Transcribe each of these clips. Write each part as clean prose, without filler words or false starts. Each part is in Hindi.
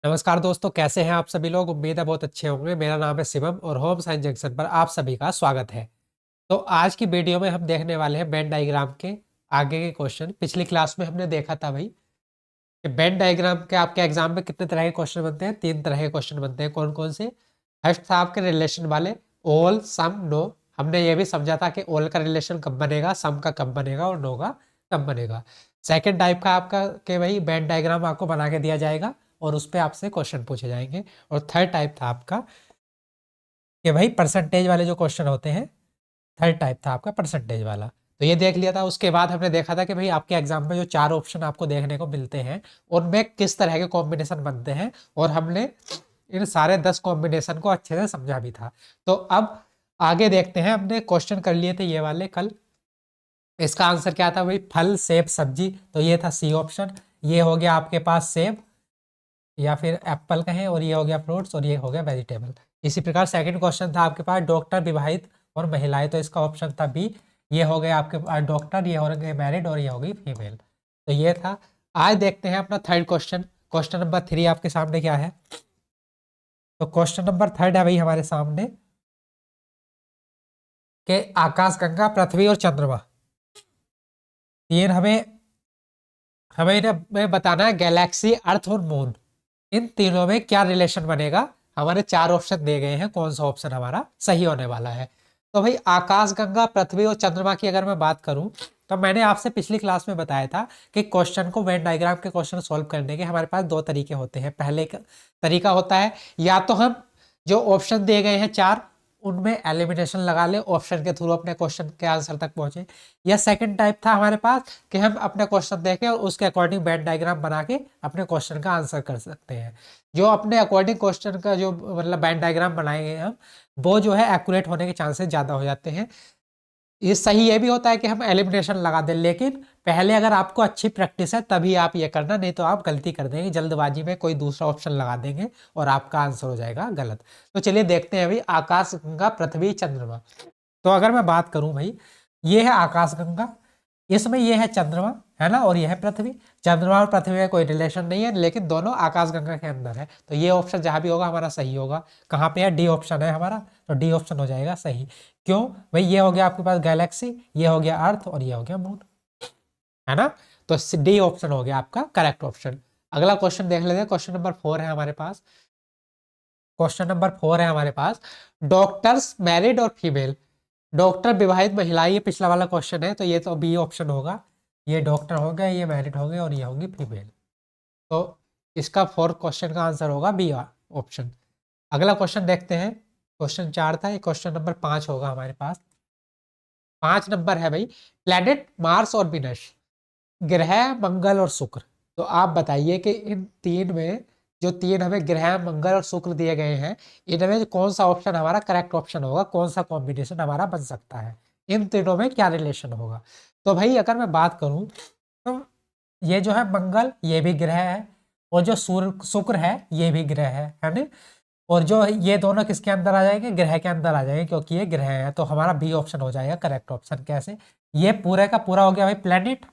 नमस्कार दोस्तों, कैसे हैं आप सभी लोग। उम्मीद है बहुत अच्छे होंगे। मेरा नाम है शिवम और होम साइंस जंक्शन पर आप सभी का स्वागत है। तो आज की वीडियो में हम देखने वाले हैं वेन डायग्राम के आगे के क्वेश्चन। पिछली क्लास में हमने देखा था भाई कि वेन डायग्राम के आपके एग्जाम में कितने तरह के क्वेश्चन बनते हैं। 3 तरह के क्वेश्चन बनते हैं। कौन कौन से? फर्स्ट था आपके रिलेशन वाले, ओल, सम, नो। हमने ये भी समझा था कि ओल का रिलेशन कब बनेगा, सम का कब बनेगा और नो का कब बनेगा। सेकेंड टाइप का आपका कि भाई वेन डायग्राम आपको बना के दिया जाएगा और उस पर आपसे क्वेश्चन पूछे जाएंगे। और थर्ड टाइप था आपका कि भाई परसेंटेज वाले जो क्वेश्चन होते हैं। थर्ड टाइप था आपका परसेंटेज वाला। तो ये देख लिया था। उसके बाद हमने देखा था कि भाई आपके एग्जाम में जो 4 ऑप्शन आपको देखने को मिलते हैं उनमें किस तरह के कॉम्बिनेशन बनते हैं, और हमने इन सारे 10 कॉम्बिनेशन को अच्छे से समझा भी था। तो अब आगे देखते हैं। हमने क्वेश्चन कर लिए थे ये वाले कल। इसका आंसर क्या था भाई? फल, सेब, सब्जी। तो ये था सी ऑप्शन। ये हो गया आपके पास सेब या फिर एप्पल कहें, और ये हो गया फ्रूट्स, और ये हो गया वेजिटेबल। इसी प्रकार सेकंड क्वेश्चन था आपके पास डॉक्टर, विवाहित और महिलाएं। तो इसका ऑप्शन था बी। ये हो गया आपके पास डॉक्टर, ये हो गए मैरिड, और ये हो गई फीमेल। तो ये था। आज देखते हैं अपना थर्ड क्वेश्चन। क्वेश्चन नंबर 3 आपके सामने क्या है? तो क्वेश्चन नंबर थर्ड है भाई हमारे सामने कि आकाशगंगा, पृथ्वी और चंद्रमा, तीन हमें हमें इन्हें बताना है। गैलेक्सी, अर्थ और मून, इन तीनों में क्या रिलेशन बनेगा। हमारे 4 ऑप्शन दिए गए हैं, कौन सा ऑप्शन हमारा सही होने वाला है। तो भाई आकाशगंगा, पृथ्वी और चंद्रमा की अगर मैं बात करूं, तो मैंने आपसे पिछली क्लास में बताया था कि क्वेश्चन को, वेन डायग्राम के क्वेश्चन सॉल्व करने के हमारे पास 2 तरीके होते हैं। पहले का तरीका होता है या तो हम जो ऑप्शन दिए गए हैं 4 उनमें एलिमिनेशन लगा ले, ऑप्शन के थ्रू अपने क्वेश्चन के आंसर तक पहुंचे। या सेकंड टाइप था हमारे पास कि हम अपने क्वेश्चन देखें और उसके अकॉर्डिंग वेन डायग्राम बना के अपने क्वेश्चन का आंसर कर सकते हैं। जो अपने अकॉर्डिंग क्वेश्चन का जो मतलब वेन डायग्राम बनाएंगे हम, वो जो है एक्यूरेट होने के चांसेस ज़्यादा हो जाते हैं। ये सही ये भी होता है कि हम एलिमिनेशन लगा दें, लेकिन पहले अगर आपको अच्छी प्रैक्टिस है तभी आप ये करना, नहीं तो आप गलती कर देंगे जल्दबाजी में, कोई दूसरा ऑप्शन लगा देंगे और आपका आंसर हो जाएगा गलत। तो चलिए देखते हैं भाई आकाशगंगा, पृथ्वी, चंद्रमा। तो अगर मैं बात करूं भाई, ये है आकाशगंगा, इसमें ये है चंद्रमा, है ना, और ये है पृथ्वी। चंद्रमा और पृथ्वी में कोई रिलेशन नहीं है, लेकिन दोनों आकाशगंगा के अंदर है। तो ये ऑप्शन जहां भी होगा हमारा सही होगा। कहाँ पे है? डी ऑप्शन है हमारा, तो डी ऑप्शन हो जाएगा सही। क्यों भाई? ये हो गया आपके पास गैलेक्सी, ये हो गया अर्थ, और ये हो गया मून, है ना। तो डी ऑप्शन हो गया आपका करेक्ट ऑप्शन। अगला क्वेश्चन देख लेते हैं। क्वेश्चन नंबर 4 है हमारे पास। क्वेश्चन नंबर 4 है हमारे पास, डॉक्टर्स, मैरिड और फीमेल। डॉक्टर, विवाहित महिला, ये पिछला वाला क्वेश्चन है, तो ये तो बी ऑप्शन होगा। ये डॉक्टर हो गए, ये मैरिड हो गए, और ये होगी फीमेल। तो इसका फोर्थ क्वेश्चन का आंसर होगा बी ऑप्शन। अगला क्वेश्चन देखते हैं। क्वेश्चन 4 था, ये क्वेश्चन नंबर 5 होगा हमारे पास। 5 नंबर है भाई, प्लेनेट मार्स और विनस, ग्रह मंगल और शुक्र। तो आप बताइए कि इन तीन में, जो तीन हमें ग्रह मंगल और शुक्र दिए गए हैं, इनमें कौन सा ऑप्शन हमारा करेक्ट ऑप्शन होगा, कौन सा कॉम्बिनेशन हमारा बन सकता है, इन तीनों में क्या रिलेशन होगा। तो भाई अगर मैं बात करूं, तो ये जो है मंगल, ये भी ग्रह है, और जो सूर्य शुक्र है ये भी ग्रह है ना। और जो ये दोनों किसके अंदर आ जाएंगे? ग्रह के अंदर आ जाएंगे, क्योंकि ये ग्रह है। तो हमारा बी ऑप्शन हो जाएगा करेक्ट ऑप्शन। कैसे? ये पूरे का पूरा हो गया भाई प्लेनेट,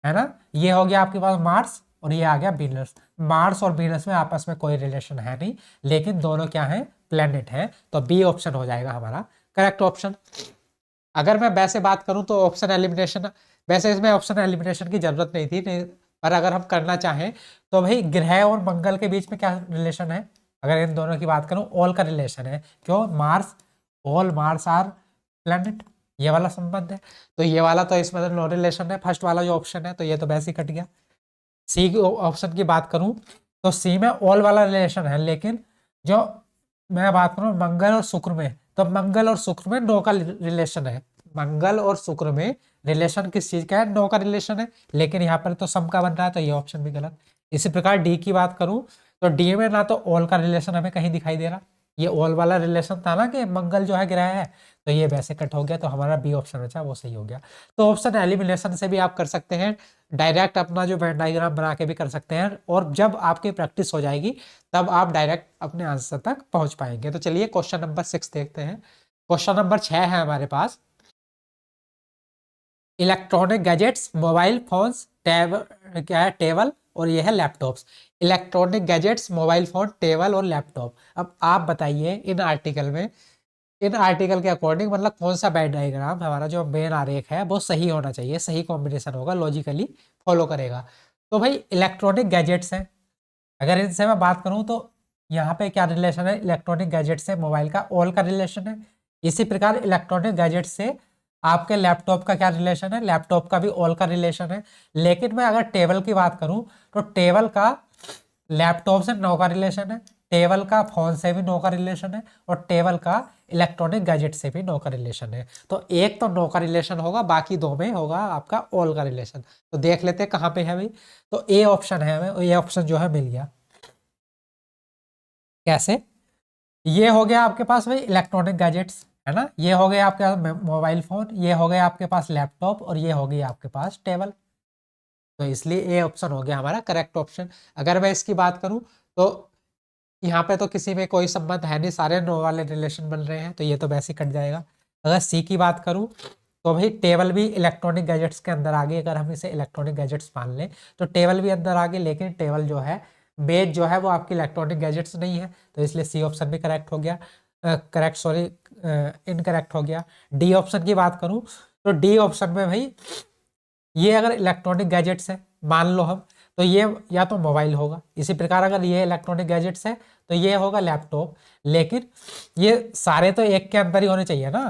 है ना। ये हो गया आपके पास मार्स, और ये आ गया वीनस। मार्स और वीनस में आपस में कोई रिलेशन है नहीं, लेकिन दोनों क्या है? प्लेनेट है। तो बी ऑप्शन हो जाएगा हमारा करेक्ट ऑप्शन। अगर मैं वैसे बात करूं तो ऑप्शन एलिमिनेशन, वैसे इसमें ऑप्शन एलिमिनेशन की जरूरत नहीं थी, नहीं, पर अगर हम करना चाहें तो भाई ग्रह और मंगल के बीच में क्या रिलेशन है? अगर इन दोनों की बात करूं, ऑल का रिलेशन है। क्यों? Mars, all Mars are planet, ये वाला संबंध है। तो ये वाला तो इसमें नो रिलेशन है, फर्स्ट वाला जो ऑप्शन है, तो ये तो वैसे ही कट गया। सी ऑप्शन की बात करूं, तो सी में ऑल वाला रिलेशन है, लेकिन जो मैं बात करूं मंगल और शुक्र में, तो मंगल और शुक्र में नो का रिलेशन है। मंगल और शुक्र में रिलेशन किस चीज का है? नो का रिलेशन है, लेकिन यहाँ पर तो सम का बन रहा है, तो ये ऑप्शन भी गलत। इसी प्रकार डी की बात करूं, तो डी में ना तो ऑल का रिलेशन हमें कहीं दिखाई दे रहा, ये ऑल वाला रिलेशन था ना कि मंगल जो है ग्रह है, तो ये वैसे कट हो गया। तो हमारा बी ऑप्शन बचा, वो सही हो गया। तो ऑप्शन एलिमिनेशन से भी आप कर सकते हैं, डायरेक्ट अपना जो वेन डायग्राम बना के भी कर सकते हैं, और जब आपकी प्रैक्टिस हो जाएगी तब आप डायरेक्ट अपने आंसर तक पहुंच पाएंगे। तो चलिए क्वेश्चन नंबर 6 देखते हैं। क्वेश्चन नंबर 6 है हमारे पास, electronic gadgets, mobile phones, table, क्या है, टेबल और ये है laptops. Electronic gadgets, mobile phone, table और लैपटॉप। अब आप बताइए इन आर्टिकल के अकॉर्डिंग मतलब कौन सा वेन डायग्राम हमारा जो मेन आरेख है वो सही होना चाहिए, सही कॉम्बिनेशन होगा, लॉजिकली फॉलो करेगा। तो भाई इलेक्ट्रॉनिक गैजेट्स हैं, अगर इनसे मैं बात करूं तो यहाँ पे क्या रिलेशन है, इलेक्ट्रॉनिक गैजेट से मोबाइल का ऑल का रिलेशन है। इसी प्रकार इलेक्ट्रॉनिक गैजेट से आपके लैपटॉप का क्या रिलेशन है, लैपटॉप का भी ऑल का रिलेशन है। लेकिन मैं अगर टेबल की बात करूं तो टेबल का लैपटॉप से नो का रिलेशन है, टेबल का फोन से भी नो का रिलेशन है, और टेबल का इलेक्ट्रॉनिक गैजेट से भी नो का रिलेशन है। तो एक तो नो का रिलेशन होगा, बाकी दो में होगा आपका ऑल का रिलेशन। तो देख लेते हैं कहाँ पे है भाई। तो ए ऑप्शन है, हमें ये ऑप्शन जो है मिल गया। कैसे? ये हो गया आपके पास भाई इलेक्ट्रॉनिक गैजेट्स, है ना, ये हो गया आपके पास मोबाइल फोन, ये हो गया आपके पास लैपटॉप, और ये हो गई आपके पास टेबल। तो इसलिए ए ऑप्शन हो गया हमारा करेक्ट ऑप्शन। अगर मैं इसकी बात करूं तो यहाँ पे तो किसी में कोई संबंध है नहीं, सारे नो वाले रिलेशन बन रहे हैं, तो ये तो वैसे ही कट जाएगा। अगर सी की बात करूँ तो भाई टेबल भी इलेक्ट्रॉनिक गैजेट्स के अंदर आ गई। अगर हम इसे इलेक्ट्रॉनिक गैजेट्स मान लें तो टेबल भी अंदर आ गई, लेकिन टेबल जो है बेस जो है वो आपकी इलेक्ट्रॉनिक गैजेट्स नहीं है, तो इसलिए सी ऑप्शन भी करेक्ट हो गया, करेक्ट सॉरी इनकरेक्ट हो गया। डी ऑप्शन की बात करूँ तो डी ऑप्शन में भाई ये अगर इलेक्ट्रॉनिक गैजेट्स है मान लो हम, तो ये या तो मोबाइल होगा, इसी प्रकार अगर ये इलेक्ट्रॉनिक गैजेट्स है तो ये होगा लैपटॉप। लेकिन ये सारे तो एक के अंदर ही होने चाहिए ना,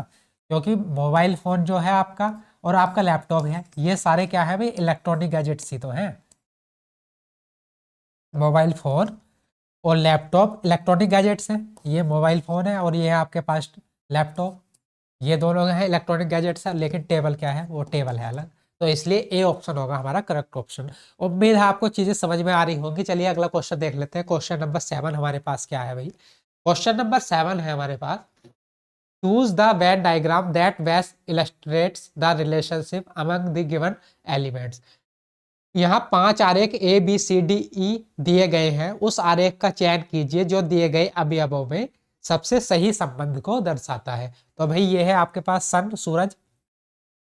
क्योंकि मोबाइल फोन जो है आपका और आपका लैपटॉप है, ये सारे क्या है भाई इलेक्ट्रॉनिक गैजेट्स ही तो हैं। मोबाइल फोन और लैपटॉप इलेक्ट्रॉनिक गैजेट्स हैं, ये मोबाइल फोन है और ये है आपके पास लैपटॉप, ये दोनों हैं इलेक्ट्रॉनिक गैजेट्स हैं। लेकिन टेबल क्या है, वो टेबल है अलग। तो इसलिए ए ऑप्शन होगा हमारा करेक्ट ऑप्शन। उम्मीद है आपको चीजें समझ में आ रही होंगी। चलिए अगला क्वेश्चन देख लेते हैं। क्वेश्चन नंबर 7 हमारे पास क्या है भाई, क्वेश्चन नंबर 7 है हमारे पास, choose the Venn diagram that best illustrates the relationship among the given elements. यहाँ 5 आरेख A B C D E दिए गए हैं, उस आरेख का चयन कीजिए जो दिए गए अवयवों में सबसे सही संबंध को दर्शाता है। तो भाई ये है आपके पास सन सूरज,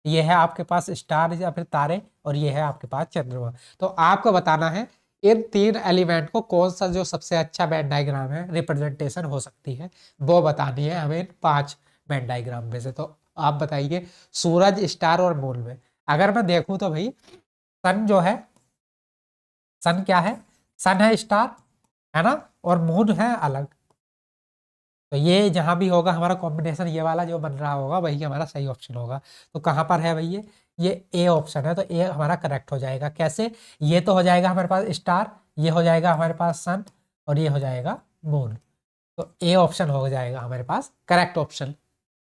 ये है आपके पास स्टार या फिर तारे, और ये है आपके पास चंद्रमा। तो आपको बताना है इन तीन एलिमेंट को कौन सा जो सबसे अच्छा वेन डायग्राम है, रिप्रेजेंटेशन हो सकती है, वो बतानी है हमें इन 5 वेन डायग्राम में से। तो आप बताइए सूरज, स्टार और मून में। अगर मैं देखूं तो भाई सन जो है, सन क्या है, सन है स्टार, है ना, और मून है अलग। तो ये जहां भी होगा हमारा कॉम्बिनेशन ये वाला जो बन रहा होगा वही हमारा सही ऑप्शन होगा। तो कहाँ पर है भाई ये ए ऑप्शन है, तो ए हमारा करेक्ट हो जाएगा। कैसे? ये तो हो जाएगा हमारे पास स्टार, ये हो जाएगा हमारे पास सन, और ये हो जाएगा मून। तो ए ऑप्शन हो जाएगा हमारे पास करेक्ट ऑप्शन।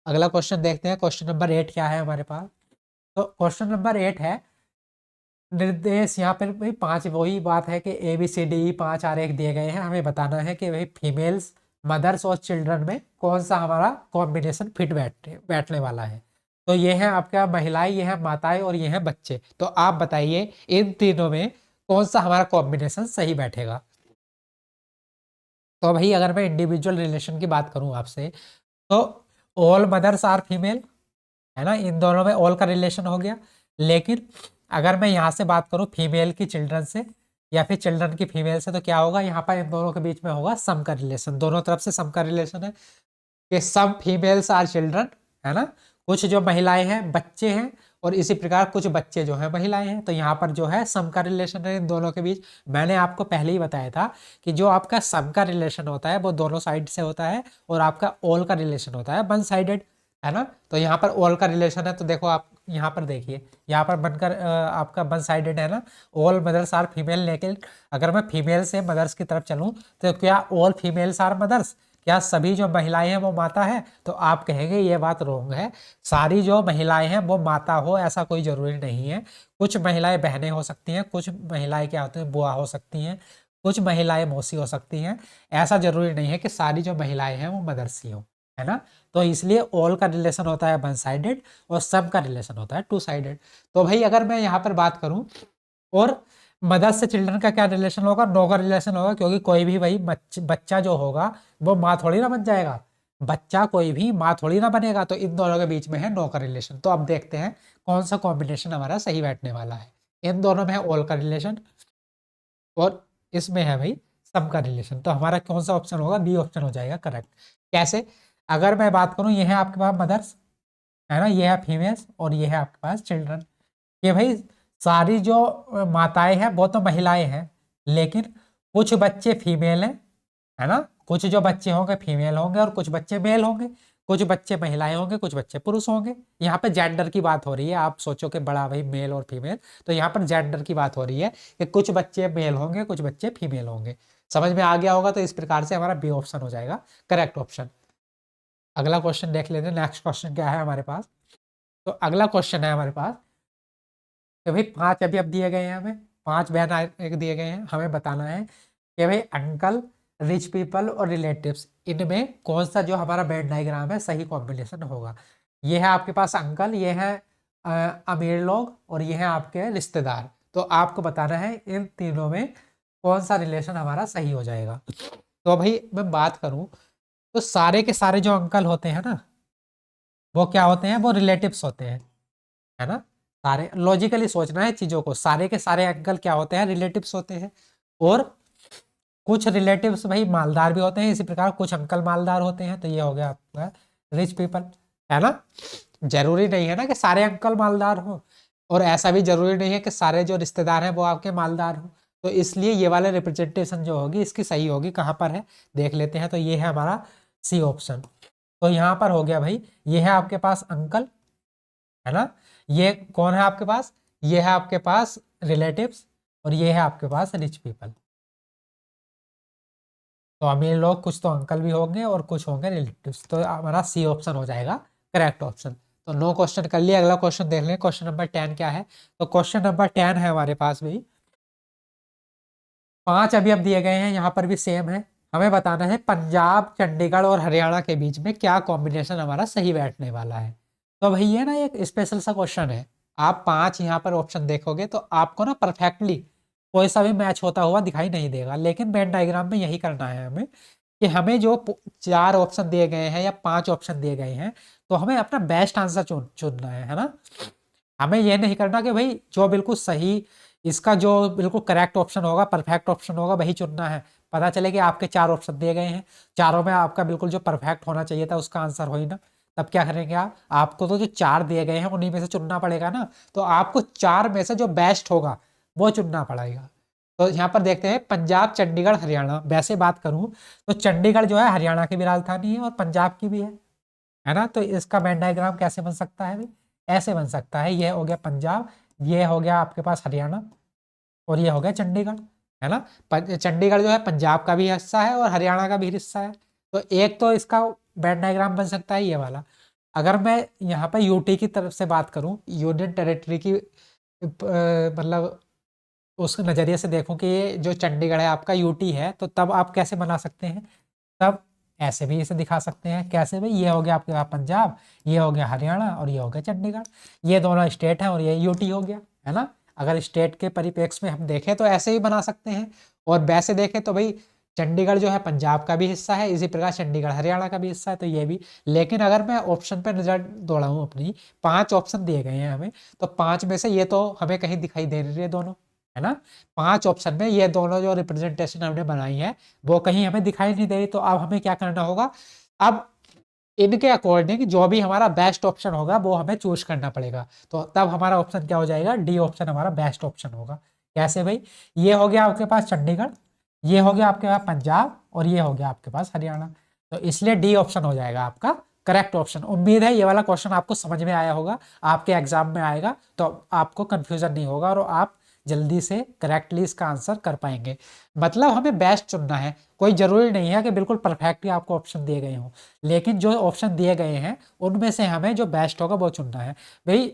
अगला क्वेश्चन देखते हैं, क्वेश्चन नंबर 8 क्या है हमारे पास। तो क्वेश्चन नंबर 8 है निर्देश, यहाँ पर भाई 5 वही बात है कि A B C D E 5 आरेख दिए गए हैं, हमें बताना है कि भाई फीमेल्स, मदर्स और चिल्ड्रन में कौन सा हमारा कॉम्बिनेशन फिट बैठने वाला है। तो ये है आपका महिलाएं, ये है माताएं, और ये है बच्चे। तो आप बताइए इन तीनों में कौन सा हमारा कॉम्बिनेशन सही बैठेगा। तो भाई अगर मैं इंडिविजुअल रिलेशन की बात करूं आपसे तो ऑल मदर्स आर फीमेल, है ना, इन दोनों में ऑल का रिलेशन हो गया। लेकिन अगर मैं यहाँ से बात करूँ फीमेल की चिल्ड्रन से या फिर चिल्ड्रन की फीमेल से, तो क्या होगा, यहाँ पर इन दोनों के बीच में होगा सम का रिलेशन, दोनों तरफ से सम का रिलेशन है कि सम फीमेल्स आर चिल्ड्रन, है ना, कुछ जो महिलाएं हैं बच्चे हैं, और इसी प्रकार कुछ बच्चे जो हैं महिलाएं हैं। तो यहाँ पर जो है सम का रिलेशन है इन दोनों के बीच। मैंने आपको पहले ही बताया था कि जो आपका सम का रिलेशन होता है वो दोनों साइड से होता है, और आपका ऑल का रिलेशन होता है वन साइडेड, है ना। तो यहाँ पर ऑल का रिलेशन है, तो देखो आप यहाँ पर देखिए, यहाँ पर बनकर आपका वन साइडेड है ना, ऑल मदर्स आर फीमेल। लेकिन अगर मैं फीमेल से मदर्स की तरफ चलूँ तो क्या ऑल फीमेल्स आर मदर्स, क्या सभी जो महिलाएं हैं वो माता है? तो आप कहेंगे ये बात रॉन्ग है, सारी जो महिलाएं हैं वो माता हो ऐसा कोई जरूरी नहीं है। कुछ महिलाएं बहनें हो सकती हैं, कुछ महिलाएं क्या होती हैं बुआ हो सकती हैं, कुछ महिलाएं मौसी हो सकती हैं। ऐसा जरूरी नहीं है कि सारी जो महिलाएं हैं वो मदर्स ही हो, है ना। तो इसलिए ऑल का रिलेशन होता है वन साइडेड और सब का रिलेशन होता है टू साइडेड। तो भाई अगर मैं यहाँ पर बात करूँ और मदर से चिल्ड्रन का क्या रिलेशन होगा, नो का रिलेशन होगा, क्योंकि कोई भी भाई बच्चा जो होगा वो माँ थोड़ी ना बन जाएगा, बच्चा कोई भी माँ थोड़ी ना बनेगा। तो इन दोनों के बीच में है नो का रिलेशन। तो अब देखते हैं कौन सा कॉम्बिनेशन हमारा सही बैठने वाला है। इन दोनों में है ऑल का रिलेशन, और इसमें है भाई सम का रिलेशन। तो हमारा कौन सा ऑप्शन होगा, बी ऑप्शन हो जाएगा करेक्ट। कैसे, अगर मैं बात करूं, ये है आपके पास मदर्स, है ना, ये है फीमेल्स और ये है आपके पास चिल्ड्रन। ये भाई सारी जो माताएं हैं वो तो महिलाएं हैं, लेकिन कुछ बच्चे फीमेल हैं, है ना, कुछ जो बच्चे होंगे फीमेल होंगे और कुछ बच्चे मेल होंगे, कुछ बच्चे महिलाएं होंगे, कुछ बच्चे पुरुष होंगे। यहाँ पे जेंडर की बात हो रही है, आप सोचो कि बड़ा भाई मेल और फीमेल, तो यहाँ पर जेंडर की बात हो रही है कि कुछ बच्चे मेल होंगे, कुछ बच्चे फीमेल होंगे। समझ में आ गया होगा, तो इस प्रकार से हमारा बी ऑप्शन हो जाएगा करेक्ट ऑप्शन। अगला क्वेश्चन देख लेते हैं, नेक्स्ट क्वेश्चन क्या है हमारे पास। तो अगला क्वेश्चन है हमारे पास कि भाई 5 अभी अब दिए गए हैं, हमें 5 बहन एक दिए गए हैं, हमें बताना है कि भाई अंकल, रिच पीपल और रिलेटिव्स, इनमें कौन सा जो हमारा वेन डायग्राम है सही कॉम्बिनेशन होगा। ये है आपके पास अंकल, ये है अमीर लोग और ये है आपके रिश्तेदार। तो आपको बताना है इन तीनों में कौन सा रिलेशन हमारा सही हो जाएगा। तो भाई मैं बात करूं, तो सारे के सारे जो अंकल होते हैं ना, वो क्या होते हैं, वो रिलेटिव्स होते हैं, है ना। सारे लॉजिकली सोचना है चीजों को, सारे के सारे अंकल क्या होते हैं, रिलेटिव्स होते हैं। और कुछ रिलेटिव्स भाई मालदार भी होते हैं, इसी प्रकार कुछ अंकल मालदार होते हैं, तो ये हो गया आपका रिच पीपल, है ना। जरूरी नहीं है ना कि सारे अंकल मालदार हो, और ऐसा भी जरूरी नहीं है कि सारे जो रिश्तेदार हैं वो आपके मालदार हो। तो इसलिए ये वाले रिप्रेजेंटेशन जो होगी इसकी सही होगी कहाँ पर है, देख लेते हैं। तो ये है हमारा सी ऑप्शन। तो यहाँ पर हो गया भाई, ये है आपके पास अंकल, है ना, ये कौन है आपके पास, ये है आपके पास रिलेटिव्स और ये है आपके पास रिच पीपल। तो अमीर लोग कुछ तो अंकल भी होंगे और कुछ होंगे रिलेटिव्स, तो हमारा सी ऑप्शन हो जाएगा करेक्ट ऑप्शन। तो नो क्वेश्चन कर लिया, अगला क्वेश्चन देख लें, क्वेश्चन नंबर 10 क्या है। तो क्वेश्चन नंबर 10 है हमारे पास भाई, 5 अभी अब दिए गए हैं, यहाँ पर भी सेम है। हमें बताना है पंजाब, चंडीगढ़ और हरियाणा के बीच में क्या कॉम्बिनेशन हमारा सही बैठने वाला है। तो भाई ये ना एक स्पेशल सा क्वेश्चन है। आप 5 यहाँ पर ऑप्शन देखोगे तो आपको ना परफेक्टली कोई सा भी मैच होता हुआ दिखाई नहीं देगा, लेकिन वेन डायग्राम में यही करना है हमें कि हमें जो 4 ऑप्शन दिए गए हैं या 5 ऑप्शन दिए गए हैं, तो हमें अपना बेस्ट आंसर चुनना है ना। हमें यह नहीं करना कि भाई जो बिल्कुल सही, इसका जो बिल्कुल करेक्ट ऑप्शन होगा, परफेक्ट ऑप्शन होगा, वही चुनना है। पता चले कि आपके 4 ऑप्शन दिए गए हैं, चारों में आपका बिल्कुल जो परफेक्ट होना चाहिए था उसका आंसर हो ही ना, तब क्या करेंगे आप, आपको तो जो 4 दिए गए हैं उन्हीं में से चुनना पड़ेगा ना। तो आपको 4 में से जो बेस्ट होगा वो चुनना पड़ेगा। तो यहाँ पर देखते हैं पंजाब, चंडीगढ़, हरियाणा। वैसे बात करूँ तो चंडीगढ़ जो है हरियाणा की भी राजधानी है और पंजाब की भी है ना। तो इसका वेन डायग्राम कैसे बन सकता है भाई, ऐसे बन सकता है, ये हो गया पंजाब, ये हो गया आपके पास हरियाणा और ये हो गया चंडीगढ़, है ना। चंडीगढ़ जो है पंजाब का भी हिस्सा है और हरियाणा का भी हिस्सा है। तो एक तो इसका वेन डायग्राम बन सकता है ये वाला। अगर मैं यहाँ पर यूटी की तरफ से बात करूँ, यूनियन टेरिटरी की मतलब उस नज़रिए से देखूं कि ये जो चंडीगढ़ है आपका यूटी है, तो तब आप कैसे बना सकते हैं, तब ऐसे भी इसे दिखा सकते हैं। कैसे भाई, ये हो गया आपके पास पंजाब, ये हो गया हरियाणा और ये हो गया चंडीगढ़, ये दोनों स्टेट हैं और ये यूटी हो गया, है ना। अगर स्टेट के परिप्रेक्ष्य में हम देखें तो ऐसे ही बना सकते हैं, और वैसे देखें तो भाई चंडीगढ़ जो है पंजाब का भी हिस्सा है, इसी प्रकार चंडीगढ़ हरियाणा का भी हिस्सा है, तो ये भी। लेकिन अगर मैं ऑप्शन पर नजर दौड़ाऊं अपनी, 5 ऑप्शन दिए गए हैं हमें, तो 5 में से ये तो हमें कहीं दिखाई दे नहीं रहे दोनों, है ना। 5 ऑप्शन में ये दोनों जो रिप्रेजेंटेशन हमने बनाई है वो कहीं हमें दिखाई नहीं दे रही। तो अब हमें क्या करना होगा, अब इनके अकॉर्डिंग जो भी हमारा बेस्ट ऑप्शन होगा वो हमें चूज करना पड़ेगा। तो तब हमारा ऑप्शन क्या हो जाएगा, डी ऑप्शन हमारा बेस्ट ऑप्शन होगा। कैसे भाई, ये हो गया आपके पास चंडीगढ़, ये हो गया आपके पास पंजाब और ये हो गया आपके पास हरियाणा। तो इसलिए डी ऑप्शन हो जाएगा आपका करेक्ट ऑप्शन। उम्मीद है ये वाला क्वेश्चन आपको समझ में आया होगा, आपके एग्जाम में आएगा तो आपको कंफ्यूजन नहीं होगा और आप जल्दी से करेक्टली इसका आंसर कर पाएंगे। मतलब हमें बेस्ट चुनना है, कोई ज़रूरी नहीं है कि बिल्कुल परफेक्टली आपको ऑप्शन दिए गए हों, लेकिन जो ऑप्शन दिए गए हैं उनमें से हमें जो बेस्ट होगा वो चुनना है। भाई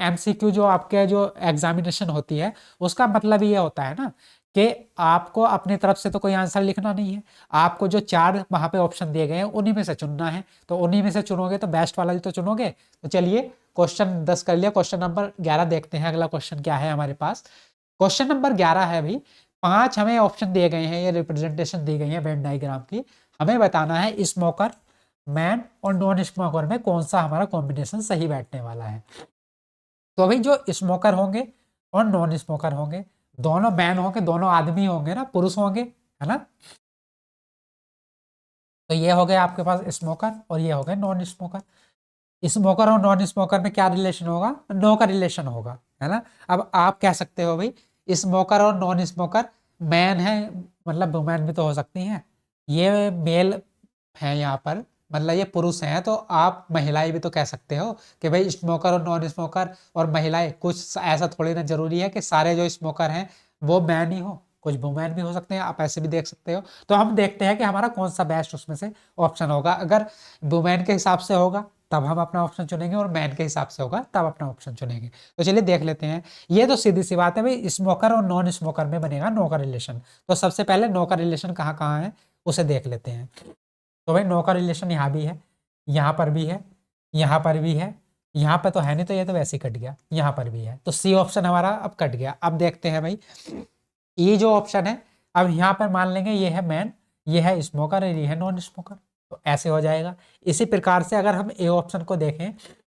एमसीक्यू जो आपके जो एग्जामिनेशन होती है उसका मतलब ये होता है ना कि आपको अपनी तरफ से तो कोई आंसर लिखना नहीं है, आपको जो 4 वहाँ पे ऑप्शन दिए गए हैं उन्हीं में से चुनना है। तो उन्हीं में से चुनोगे तो बेस्ट वाला ही तो चुनोगे। तो चलिए क्वेश्चन 10 कर लिया, क्वेश्चन नंबर 11 देखते हैं अगला क्वेश्चन क्या है हमारे पास। क्वेश्चन नंबर 11 है भाई, 5 हमें ऑप्शन दिए गए हैं, ये रिप्रेजेंटेशन दी गई है वेन डायग्राम की। हमें बताना है स्मोकर, मैन और नॉन स्मोकर में कौन सा हमारा कॉम्बिनेशन सही बैठने वाला है। तो भाई जो स्मोकर होंगे और नॉन स्मोकर होंगे दोनों मैन होंगे, दोनों आदमी होंगे ना, पुरुष होंगे, है ना। तो ये हो गया आपके पास स्मोकर और ये हो गए नॉन स्मोकर। स्मोकर और नॉन स्मोकर में क्या रिलेशन होगा? नो का रिलेशन होगा, है ना। अब आप कह सकते हो भाई स्मोकर और नॉन स्मोकर मैन है, मतलब वुमेन भी तो हो सकती हैं, ये मेल है यहाँ पर, मतलब ये पुरुष हैं, तो आप महिलाएं भी तो कह सकते हो कि भाई स्मोकर और नॉन स्मोकर और महिलाएं, कुछ ऐसा थोड़ी ना जरूरी है कि सारे जो स्मोकर हैं वो मैन ही हो, कुछ वुमेन भी हो सकते हैं, आप ऐसे भी देख सकते हो। तो हम देखते हैं कि हमारा कौन सा बेस्ट उसमें से ऑप्शन होगा। अगर वुमेन के हिसाब से होगा तब हम अपना ऑप्शन चुनेंगे, और मैन के हिसाब से होगा तब अपना ऑप्शन चुनेंगे। तो चलिए देख लेते हैं। ये तो सीधी सी बात है भाई, स्मोकर और नॉन स्मोकर में बनेगा नो का रिलेशन। तो सबसे पहले नो का रिलेशन कहाँ कहाँ है उसे देख लेते हैं। तो भाई नो का रिलेशन यहाँ भी है, यहाँ पर भी है, यहाँ पर भी है, यहाँ पे तो है नहीं, तो ये तो वैसे ही कट गया, यहाँ पर भी है, तो सी ऑप्शन हमारा अब कट गया। अब देखते हैं भाई ये जो ऑप्शन है, अब यहाँ पर मान लेंगे ये है मैन, ये है स्मोकर और ये है नॉन स्मोकर, तो ऐसे हो जाएगा। इसी प्रकार से अगर हम ए ऑप्शन को देखें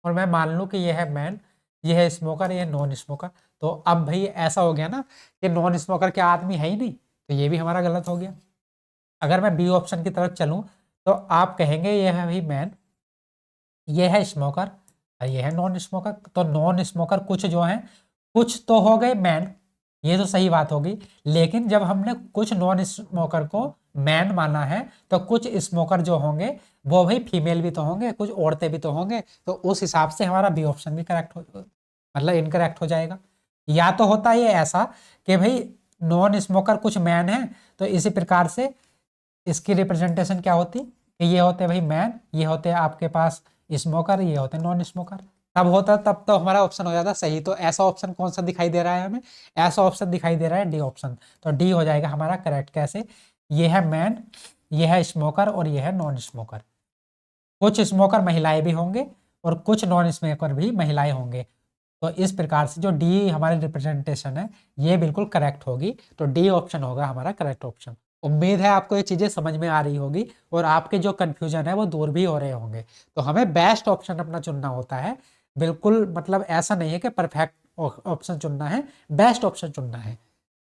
और मैं मान लूँ कि ये है मैन, ये है स्मोकर, ये है नॉन स्मोकर, तो अब भाई ऐसा हो गया ना कि नॉन स्मोकर के आदमी है ही नहीं, तो ये भी हमारा गलत हो गया। अगर मैं बी ऑप्शन की तरफ चलूँ तो आप कहेंगे ये है भाई मैन, ये है स्मोकर और ये है नॉन स्मोकर, तो नॉन स्मोकर कुछ जो है, कुछ तो हो गए मैन, ये तो सही बात होगी। लेकिन जब हमने कुछ नॉन स्मोकर को मैन माना है, तो कुछ स्मोकर जो होंगे वो भाई फीमेल भी तो होंगे, कुछ औरतें भी तो होंगे, तो उस हिसाब से हमारा बी ऑप्शन भी करेक्ट हो, मतलब इनकरेक्ट हो जाएगा। या तो होता ये ऐसा कि भाई नॉन स्मोकर कुछ मैन है, तो इसी प्रकार से इसकी रिप्रेजेंटेशन क्या होती कि ये होते भाई मैन, ये होते आपके पास स्मोकर, ये होते नॉन स्मोकर, तब होता, तब तो हमारा ऑप्शन हो जाता सही। तो ऐसा ऑप्शन कौन सा दिखाई दे रहा है हमें? ऐसा ऑप्शन दिखाई दे रहा है डी ऑप्शन, तो डी हो जाएगा हमारा करेक्ट। कैसे? ये है मैन, ये है स्मोकर और ये है नॉन स्मोकर, कुछ स्मोकर महिलाएं भी होंगे और कुछ नॉन स्मोकर भी महिलाएं होंगे, तो इस प्रकार से जो डी हमारी रिप्रेजेंटेशन है ये बिल्कुल करेक्ट होगी, तो डी ऑप्शन होगा हमारा करेक्ट ऑप्शन। उम्मीद है आपको ये चीजें समझ में आ रही होगी और आपके जो कंफ्यूजन है वो दूर भी हो रहे होंगे। तो हमें बेस्ट ऑप्शन अपना चुनना होता है, बिल्कुल मतलब ऐसा नहीं है कि परफेक्ट ऑप्शन चुनना है, बेस्ट ऑप्शन चुनना है।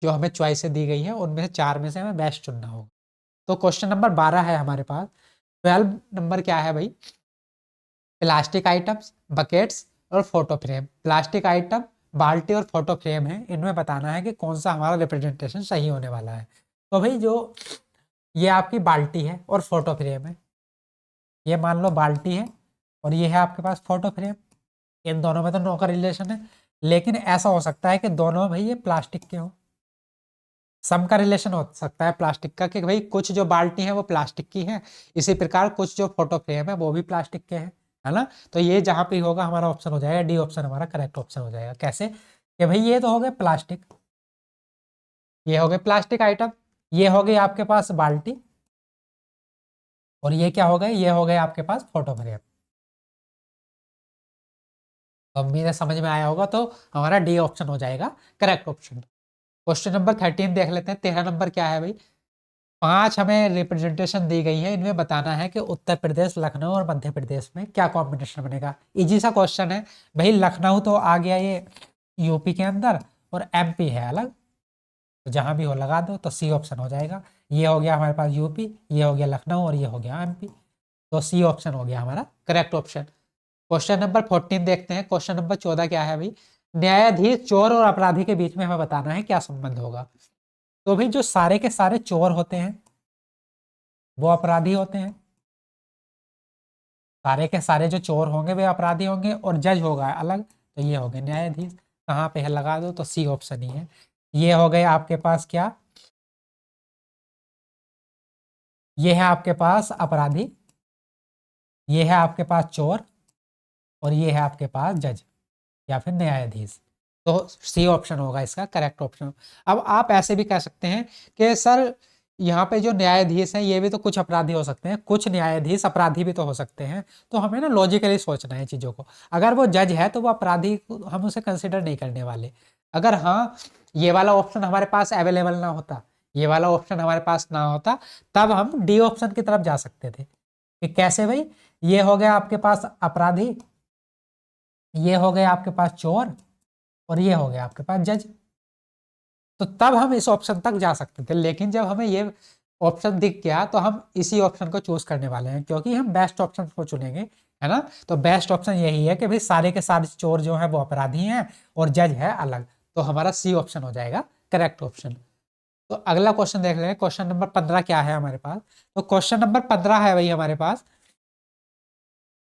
जो हमें चॉइसें दी गई है उनमें से चार में से हमें बेस्ट चुनना होगा। तो क्वेश्चन नंबर 12 है हमारे पास। 12 नंबर क्या है भाई? प्लास्टिक आइटम्स, बकेट्स और फोटो फ्रेम। प्लास्टिक आइटम, बाल्टी और फोटो फ्रेम है, इनमें बताना है कि कौन सा हमारा रिप्रेजेंटेशन सही होने वाला है। तो भाई जो ये आपकी बाल्टी है और फोटो फ्रेम है, ये मान लो बाल्टी है और ये है आपके पास फोटो फ्रेम, इन दोनों में तो नो का रिलेशन है। लेकिन ऐसा हो सकता है कि दोनों भाई ये प्लास्टिक के हो, सम का रिलेशन हो सकता है प्लास्टिक का, कि भाई कुछ जो बाल्टी है वो प्लास्टिक की है, इसी प्रकार कुछ जो फोटो फ्रेम है वो भी प्लास्टिक के हैं, है ना। तो ये जहां पे होगा हमारा ऑप्शन हो जाएगा डी ऑप्शन, हमारा करेक्ट ऑप्शन हो जाएगा। कैसे? कि भाई ये तो हो गए प्लास्टिक, ये हो गए प्लास्टिक आइटम, ये हो गई आपके पास बाल्टी, और ये क्या हो गए? ये हो गए आपके पास फोटो फ्रेम। उम्मीद है समझ में आया होगा, तो हमारा डी ऑप्शन हो जाएगा करेक्ट ऑप्शन। क्वेश्चन नंबर 13 देख लेते हैं। 13 नंबर क्या है भाई? 5 हमें रिप्रेजेंटेशन दी गई है, इनमें बताना है कि उत्तर प्रदेश, लखनऊ और मध्य प्रदेश में क्या कॉम्बिनेशन बनेगा। इजी सा क्वेश्चन है भाई, लखनऊ तो आ गया ये यूपी के अंदर और एमपी है अलग, तो जहां भी हो लगा दो, तो सी ऑप्शन हो जाएगा। ये हो गया हमारे पास यूपी, ये हो गया लखनऊ और ये हो गया एमपी, तो सी ऑप्शन हो गया हमारा करेक्ट ऑप्शन। क्वेश्चन नंबर 14 देखते हैं। क्वेश्चन नंबर 14 क्या है भाई? न्यायाधीश चोर और अपराधी के बीच में हमें बताना है क्या संबंध होगा। तो भाई जो सारे के सारे चोर होते हैं वो अपराधी होते हैं, सारे के सारे जो चोर होंगे वे अपराधी होंगे, और जज होगा अलग, तो ये हो गए न्यायाधीश। कहाँ पे है लगा दो, तो सी ऑप्शन ही है। ये हो गए आपके पास क्या? ये है आपके पास अपराधी, ये है आपके पास चोर और ये है आपके पास जज या फिर न्यायाधीश, तो सी ऑप्शन होगा इसका करेक्ट ऑप्शन। अब आप ऐसे भी कह सकते हैं कि सर यहाँ पे जो न्यायाधीश हैं ये भी तो कुछ अपराधी हो सकते हैं, कुछ न्यायाधीश अपराधी भी तो हो सकते हैं, तो हमें ना लॉजिकली सोचना है चीज़ों को। अगर वो जज है तो वो अपराधी हम उसे कंसिडर नहीं करने वाले। अगर हाँ ये वाला ऑप्शन हमारे पास अवेलेबल ना होता, ये वाला ऑप्शन हमारे पास ना होता, तब हम डी ऑप्शन की तरफ जा सकते थे। कि कैसे भाई? ये हो गया आपके पास अपराधी, ये हो गया आपके पास चोर और ये हो गया आपके पास जज, तो तब हम इस ऑप्शन तक जा सकते थे, लेकिन जब हमें ये ऑप्शन दिख गया तो हम इसी ऑप्शन को चूज करने वाले हैं, क्योंकि हम बेस्ट ऑप्शन को चुनेंगे, है ना। तो बेस्ट ऑप्शन यही है कि भाई सारे के सारे चोर जो हैं वो अपराधी हैं और जज है अलग, तो हमारा सी ऑप्शन हो जाएगा करेक्ट ऑप्शन। तो अगला क्वेश्चन देख लेंगे, क्वेश्चन नंबर 15 क्या है हमारे पास। तो क्वेश्चन नंबर 15 है भाई हमारे पास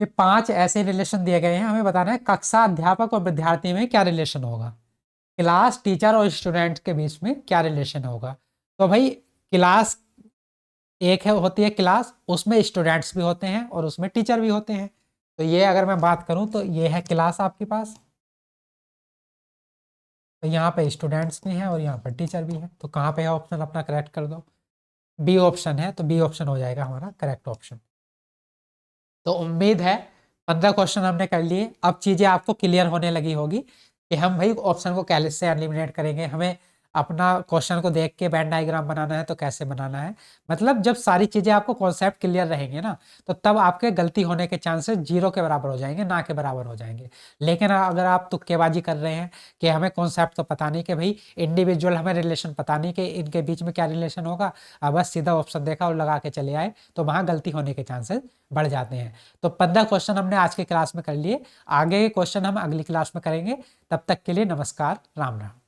कि 5 ऐसे रिलेशन दिए गए हैं, हमें बताना है कक्षा अध्यापक और विद्यार्थी में क्या रिलेशन होगा, क्लास टीचर और स्टूडेंट के बीच में क्या रिलेशन होगा। तो भाई क्लास एक है, होती है क्लास, उसमें स्टूडेंट्स भी होते हैं और उसमें टीचर भी होते हैं। तो ये अगर मैं बात करूं तो ये है क्लास आपके पास, तो यहाँ पे स्टूडेंट्स भी हैं और यहाँ पर टीचर भी है। तो कहाँ पे है ऑप्शन, अपना करेक्ट कर दो। बी ऑप्शन है, तो बी ऑप्शन हो जाएगा हमारा करेक्ट ऑप्शन। तो उम्मीद है 15 क्वेश्चन हमने कर लिए, अब चीजें आपको क्लियर होने लगी होगी कि हम भाई ऑप्शन को कैसे एलिमिनेट करेंगे, हमें अपना क्वेश्चन को देख के वेन डायग्राम बनाना है तो कैसे बनाना है। मतलब जब सारी चीजें आपको कॉन्सेप्ट क्लियर रहेंगे ना, तो तब आपके गलती होने के चांसेस जीरो के बराबर हो जाएंगे, ना के बराबर हो जाएंगे। लेकिन अगर आप तुक्केबाजी कर रहे हैं कि हमें कॉन्सेप्ट तो पता नहीं, कि भाई इंडिविजुअल हमें रिलेशन पता नहीं कि इनके बीच में क्या रिलेशन होगा, अब बस सीधा ऑप्शन देखा और लगा के चले आए, तो वहां गलती होने के चांसेस बढ़ जाते हैं। तो 15 क्वेश्चन हमने आज के क्लास में कर लिए, आगे के क्वेश्चन हम अगली क्लास में करेंगे। तब तक के लिए नमस्कार, राम राम।